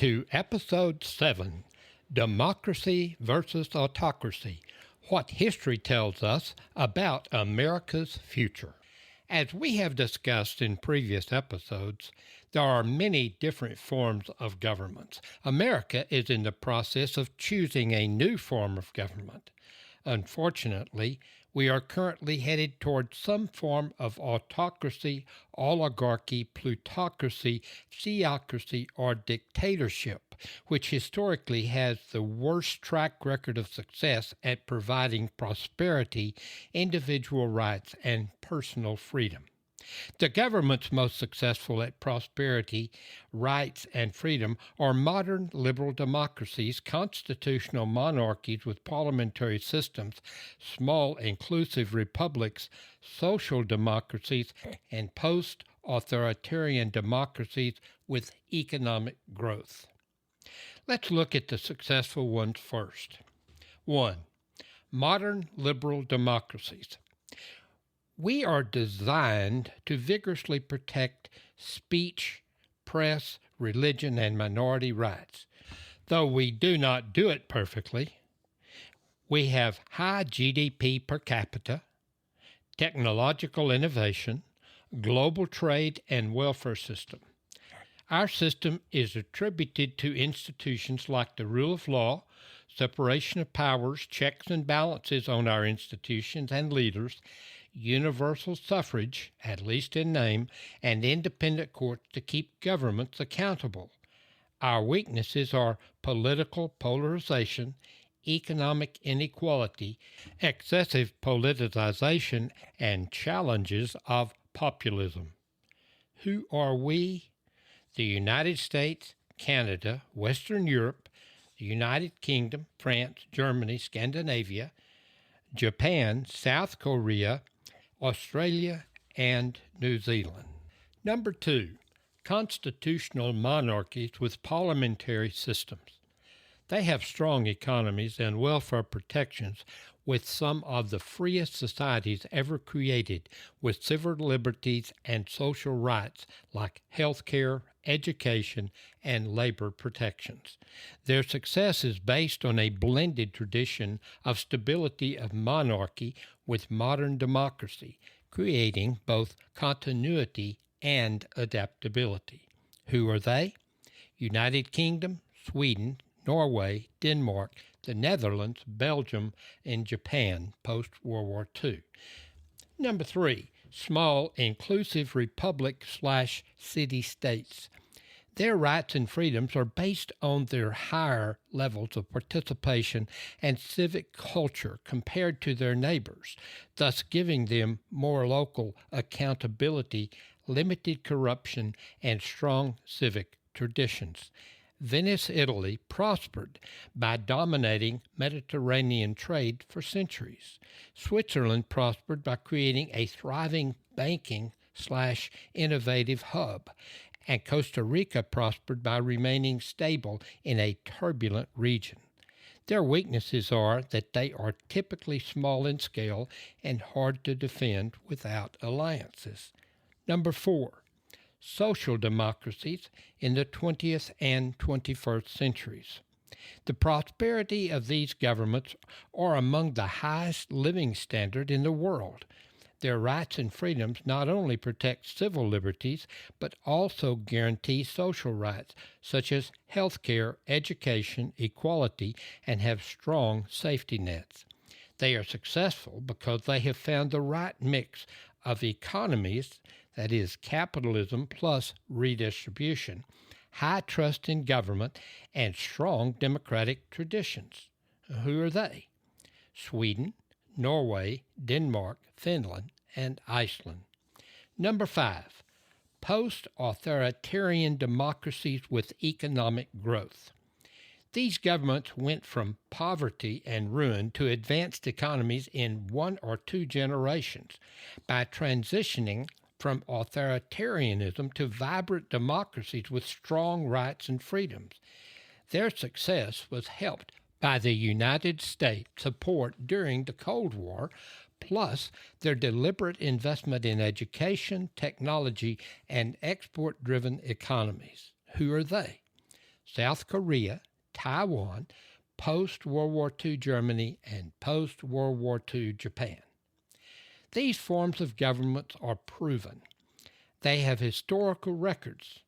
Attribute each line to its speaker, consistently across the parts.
Speaker 1: to Episode 7, Democracy versus Autocracy, What History Tells Us About America's Future. As we have discussed in previous episodes, there are many different forms of governments. America is in the process of choosing a new form of government. Unfortunately, we are currently headed toward some form of autocracy, oligarchy, plutocracy, theocracy, or dictatorship, which historically has the worst track record of success at providing prosperity, individual rights, and personal freedom. The governments most successful at prosperity, rights, and freedom are modern liberal democracies, constitutional monarchies with parliamentary systems, small inclusive republics, social democracies, and post-authoritarian democracies with economic growth. Let's look at the successful ones first. 1. Modern liberal democracies. We are designed to vigorously protect speech, press, religion, and minority rights. Though we do not do it perfectly, we have high GDP per capita, technological innovation, global trade, and welfare system. Our system is attributed to institutions like the rule of law, separation of powers, checks and balances on our institutions and leaders, universal suffrage, at least in name, and independent courts to keep governments accountable. Our weaknesses are political polarization, economic inequality, excessive politicization, and challenges of populism. Who are we? The United States, Canada, Western Europe, the United Kingdom, France, Germany, Scandinavia, Japan, South Korea, Australia, and New Zealand. Number 2, constitutional monarchies with parliamentary systems. They have strong economies and welfare protections with some of the freest societies ever created, with civil liberties and social rights like health care, education, and labor protections. Their success is based on a blended tradition of stability of monarchy with modern democracy, creating both continuity and adaptability. Who are they? United Kingdom, Sweden, Norway, Denmark, the Netherlands, Belgium, and Japan post-World War II. Number 3, small inclusive republic/city-states. Their rights and freedoms are based on their higher levels of participation and civic culture compared to their neighbors, thus giving them more local accountability, limited corruption, and strong civic traditions. Venice, Italy, prospered by dominating Mediterranean trade for centuries. Switzerland prospered by creating a thriving banking/innovative hub, and Costa Rica prospered by remaining stable in a turbulent region. Their weaknesses are that they are typically small in scale and hard to defend without alliances. Number 4, social democracies in the 20th and 21st centuries. The prosperity of these governments are among the highest living standard in the world. Their rights and freedoms not only protect civil liberties, but also guarantee social rights, such as health care, education, equality, and have strong safety nets. They are successful because they have found the right mix of economies, that is, capitalism plus redistribution, high trust in government, and strong democratic traditions. Who are they? Sweden, Norway, Denmark, Finland, and Iceland. Number 5, post-authoritarian democracies with economic growth. These governments went from poverty and ruin to advanced economies in 1 or 2 generations by transitioning from authoritarianism to vibrant democracies with strong rights and freedoms. Their success was helped by the United States support during the Cold War, plus their deliberate investment in education, technology, and export-driven economies. Who are they? South Korea, Taiwan, post-World War II Germany, and post-World War II Japan. These forms of governments are proven. They have historical records.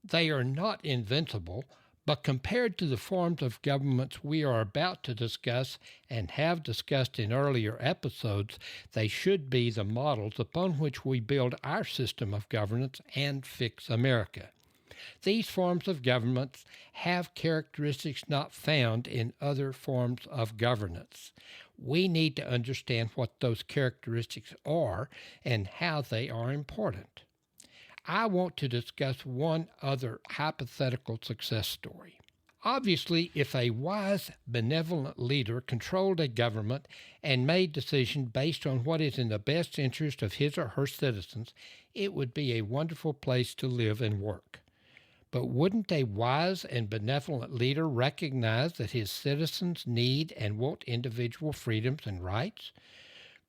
Speaker 1: They are not invincible, but compared to the forms of governments we are about to discuss and have discussed in earlier episodes, they should be the models upon which we build our system of governance and fix America. These forms of governments have characteristics not found in other forms of governance. We need to understand what those characteristics are and how they are important. I want to discuss one other hypothetical success story. Obviously, if a wise, benevolent leader controlled a government and made decisions based on what is in the best interest of his or her citizens, it would be a wonderful place to live and work. But wouldn't a wise and benevolent leader recognize that his citizens need and want individual freedoms and rights?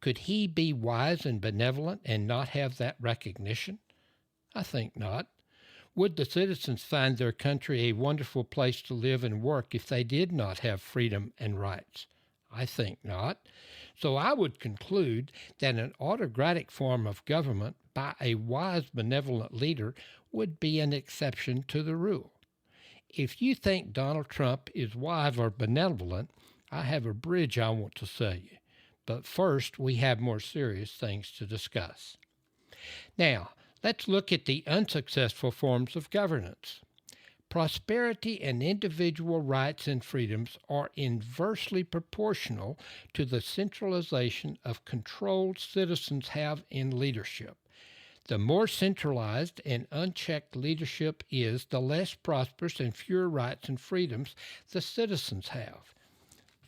Speaker 1: Could he be wise and benevolent and not have that recognition? I think not. Would the citizens find their country a wonderful place to live and work if they did not have freedom and rights? I think not. So I would conclude that an autocratic form of government by a wise, benevolent leader would be an exception to the rule. If you think Donald Trump is wise or benevolent, I have a bridge I want to sell you. But first, we have more serious things to discuss. Now, let's look at the unsuccessful forms of governance. Prosperity and individual rights and freedoms are inversely proportional to the centralization of control citizens have in leadership. The more centralized and unchecked leadership is, the less prosperous and fewer rights and freedoms the citizens have.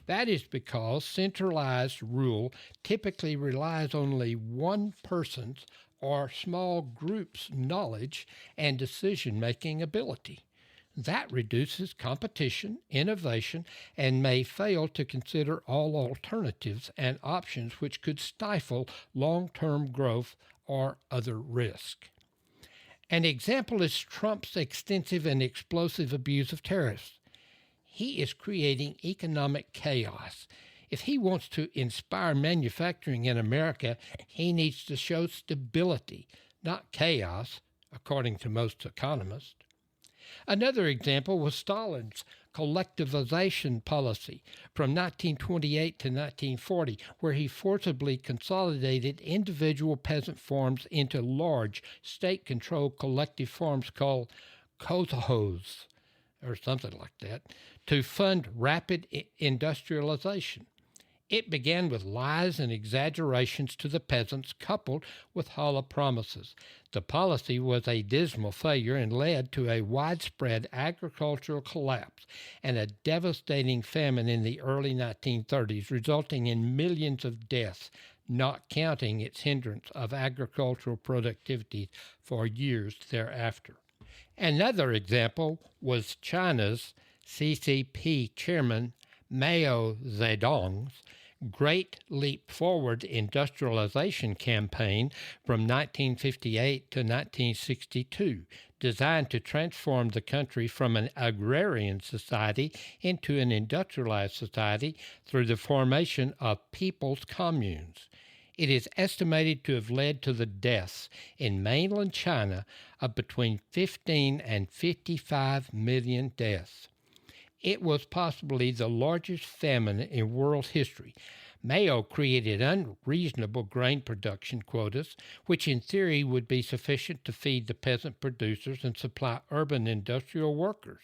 Speaker 1: That is because centralized rule typically relies only one person's or small group's knowledge and decision-making ability. That reduces competition, innovation, and may fail to consider all alternatives and options which could stifle long-term growth or other risk. An example is Trump's extensive and explosive abuse of tariffs. He is creating economic chaos. If he wants to inspire manufacturing in America, he needs to show stability, not chaos, according to most economists. Another example was Stalin's collectivization policy from 1928 to 1940, where he forcibly consolidated individual peasant farms into large state-controlled collective farms called kolkhozs, or something like that, to fund rapid industrialization. It began with lies and exaggerations to the peasants, coupled with hollow promises. The policy was a dismal failure and led to a widespread agricultural collapse and a devastating famine in the early 1930s, resulting in millions of deaths, not counting its hindrance of agricultural productivity for years thereafter. Another example was China's CCP chairman Mao Zedong's Great Leap Forward industrialization campaign from 1958 to 1962, designed to transform the country from an agrarian society into an industrialized society through the formation of people's communes. It is estimated to have led to the deaths in mainland China of between 15 and 55 million deaths. It was possibly the largest famine in world history. Mao created unreasonable grain production quotas, which in theory would be sufficient to feed the peasant producers and supply urban industrial workers.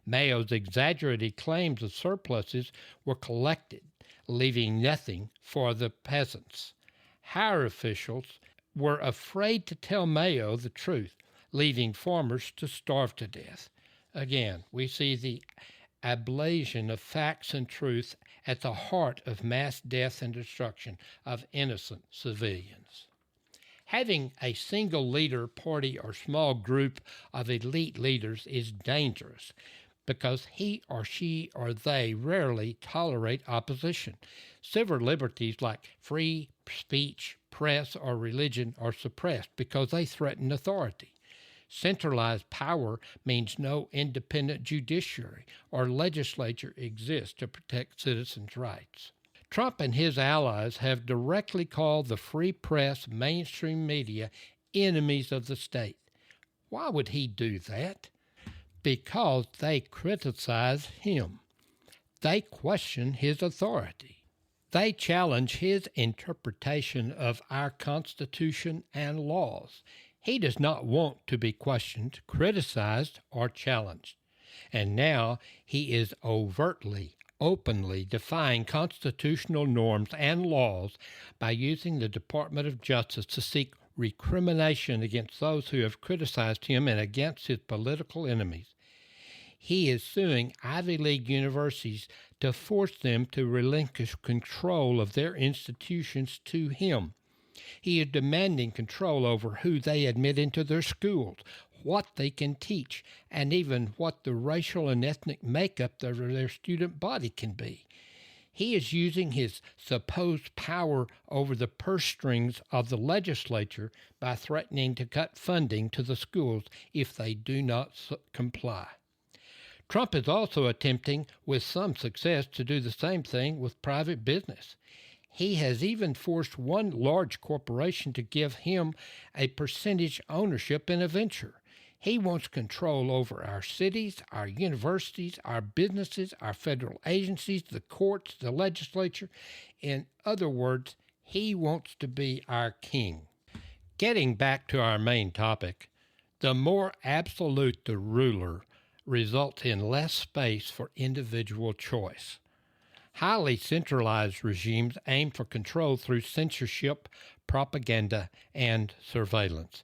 Speaker 1: Mao's exaggerated claims of surpluses were collected, leaving nothing for the peasants. Higher officials were afraid to tell Mao the truth, leaving farmers to starve to death. Again, we see the ablation of facts and truth at the heart of mass death and destruction of innocent civilians. Having a single leader, party, or small group of elite leaders is dangerous because he or she or they rarely tolerate opposition. Civil liberties like free speech, press, or religion are suppressed because they threaten authority. Centralized power means no independent judiciary or legislature exists to protect citizens' rights. Trump and his allies have directly called the free press, mainstream media, enemies of the state. Why would he do that? Because they criticize him. They question his authority. They challenge his interpretation of our Constitution and laws. He does not want to be questioned, criticized, or challenged. And now he is overtly, openly defying constitutional norms and laws by using the Department of Justice to seek recrimination against those who have criticized him and against his political enemies. He is suing Ivy League universities to force them to relinquish control of their institutions to him. He is demanding control over who they admit into their schools, what they can teach, and even what the racial and ethnic makeup of their student body can be. He is using his supposed power over the purse strings of the legislature by threatening to cut funding to the schools if they do not comply. Trump is also attempting, with some success, to do the same thing with private business. He has even forced one large corporation to give him a percentage ownership in a venture. He wants control over our cities, our universities, our businesses, our federal agencies, the courts, the legislature. In other words, he wants to be our king. Getting back to our main topic, the more absolute the ruler results in less space for individual choice. Highly centralized regimes aim for control through censorship, propaganda, and surveillance.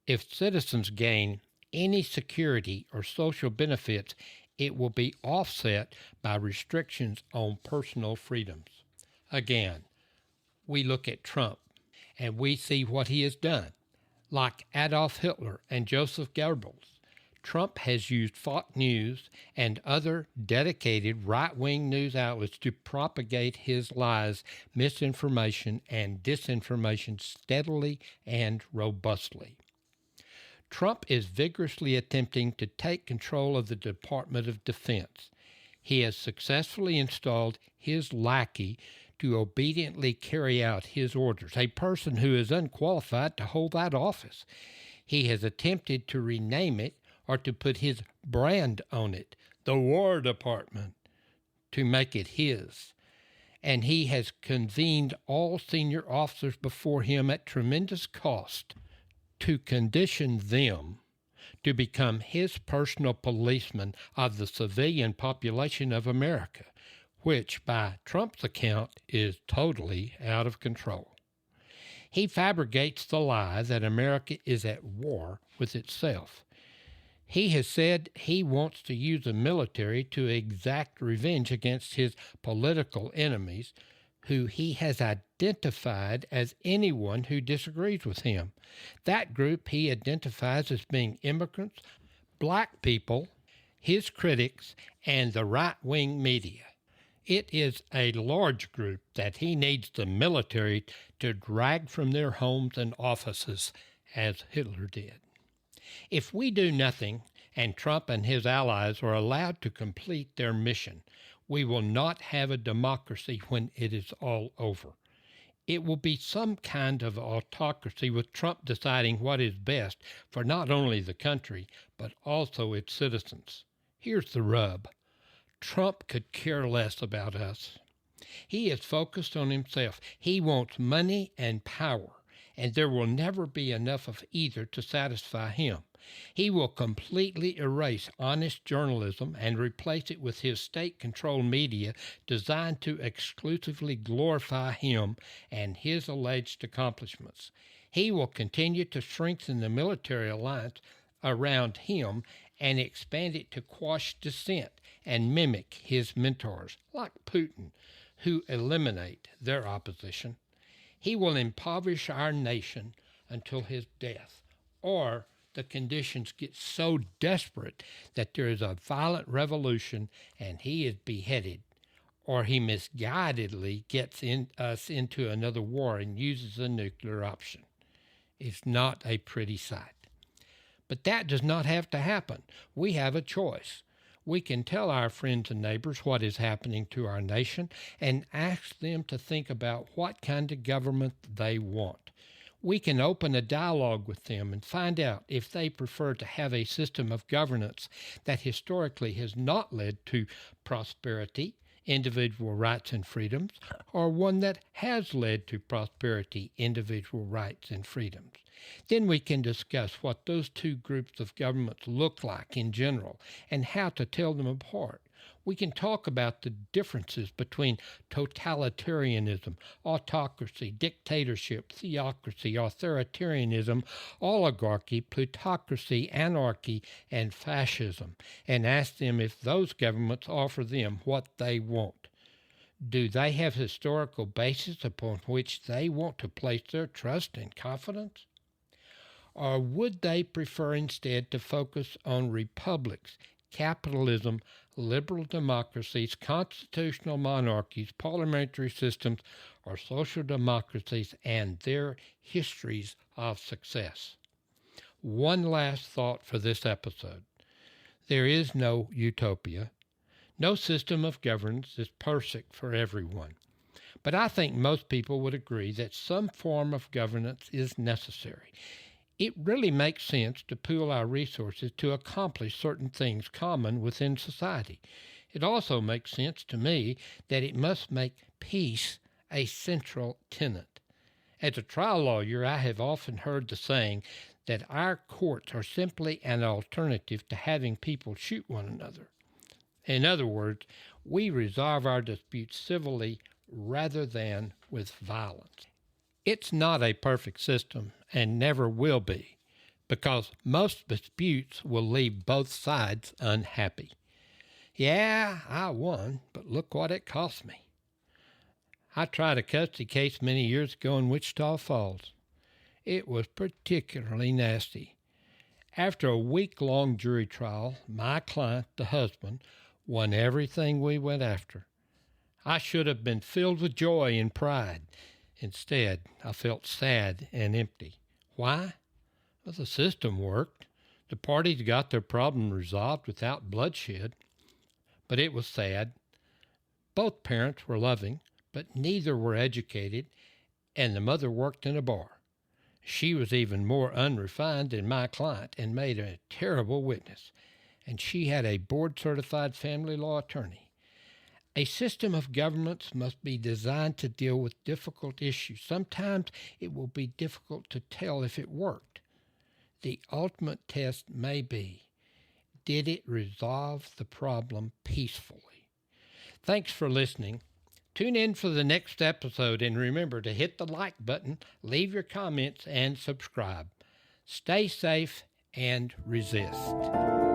Speaker 1: If citizens gain any security or social benefits, it will be offset by restrictions on personal freedoms. Again, we look at Trump and we see what he has done. Like Adolf Hitler and Joseph Goebbels, Trump has used Fox News and other dedicated right-wing news outlets to propagate his lies, misinformation, and disinformation steadily and robustly. Trump is vigorously attempting to take control of the Department of Defense. He has successfully installed his lackey to obediently carry out his orders, a person who is unqualified to hold that office. He has attempted to rename it or to put his brand on it, the War Department, to make it his. And he has convened all senior officers before him at tremendous cost to condition them to become his personal policemen of the civilian population of America, which, by Trump's account, is totally out of control. He fabricates the lie that America is at war with itself. He has said he wants to use the military to exact revenge against his political enemies, who he has identified as anyone who disagrees with him. That group he identifies as being immigrants, black people, his critics, and the right-wing media. It is a large group that he needs the military to drag from their homes and offices, as Hitler did. If we do nothing, and Trump and his allies are allowed to complete their mission, we will not have a democracy when it is all over. It will be some kind of autocracy with Trump deciding what is best for not only the country, but also its citizens. Here's the rub. Trump could care less about us. He is focused on himself. He wants money and power, and there will never be enough of either to satisfy him. He will completely erase honest journalism and replace it with his state-controlled media designed to exclusively glorify him and his alleged accomplishments. He will continue to strengthen the military alliance around him and expand it to quash dissent and mimic his mentors, like Putin, who eliminate their opposition. He will impoverish our nation until his death, or the conditions get so desperate that there is a violent revolution and he is beheaded, or he misguidedly gets us into another war and uses a nuclear option. It's not a pretty sight. But that does not have to happen. We have a choice. We can tell our friends and neighbors what is happening to our nation and ask them to think about what kind of government they want. We can open a dialogue with them and find out if they prefer to have a system of governance that historically has not led to prosperity, individual rights and freedoms, or one that has led to prosperity, individual rights and freedoms. Then we can discuss what those two groups of governments look like in general and how to tell them apart. We can talk about the differences between totalitarianism, autocracy, dictatorship, theocracy, authoritarianism, oligarchy, plutocracy, anarchy, and fascism, and ask them if those governments offer them what they want. Do they have historical basis upon which they want to place their trust and confidence? Or would they prefer instead to focus on republics, capitalism, liberal democracies, constitutional monarchies, parliamentary systems, or social democracies and their histories of success? One last thought for this episode. There is no utopia. No system of governance is perfect for everyone. But I think most people would agree that some form of governance is necessary. It really makes sense to pool our resources to accomplish certain things common within society. It also makes sense to me that it must make peace a central tenet. As a trial lawyer, I have often heard the saying that our courts are simply an alternative to having people shoot one another. In other words, we resolve our disputes civilly rather than with violence. It's not a perfect system and never will be, because most disputes will leave both sides unhappy. Yeah, I won, but look what it cost me. I tried a custody case many years ago in Wichita Falls. It was particularly nasty. After a week-long jury trial, my client, the husband, won everything we went after. I should have been filled with joy and pride. Instead, I felt sad and empty. Why? Well, the system worked. The parties got their problem resolved without bloodshed. But it was sad. Both parents were loving, but neither were educated, and the mother worked in a bar. She was even more unrefined than my client and made a terrible witness, and she had a board-certified family law attorney. A system of governments must be designed to deal with difficult issues. Sometimes it will be difficult to tell if it worked. The ultimate test may be, did it resolve the problem peacefully? Thanks for listening. Tune in for the next episode, and remember to hit the like button, leave your comments, and subscribe. Stay safe and resist.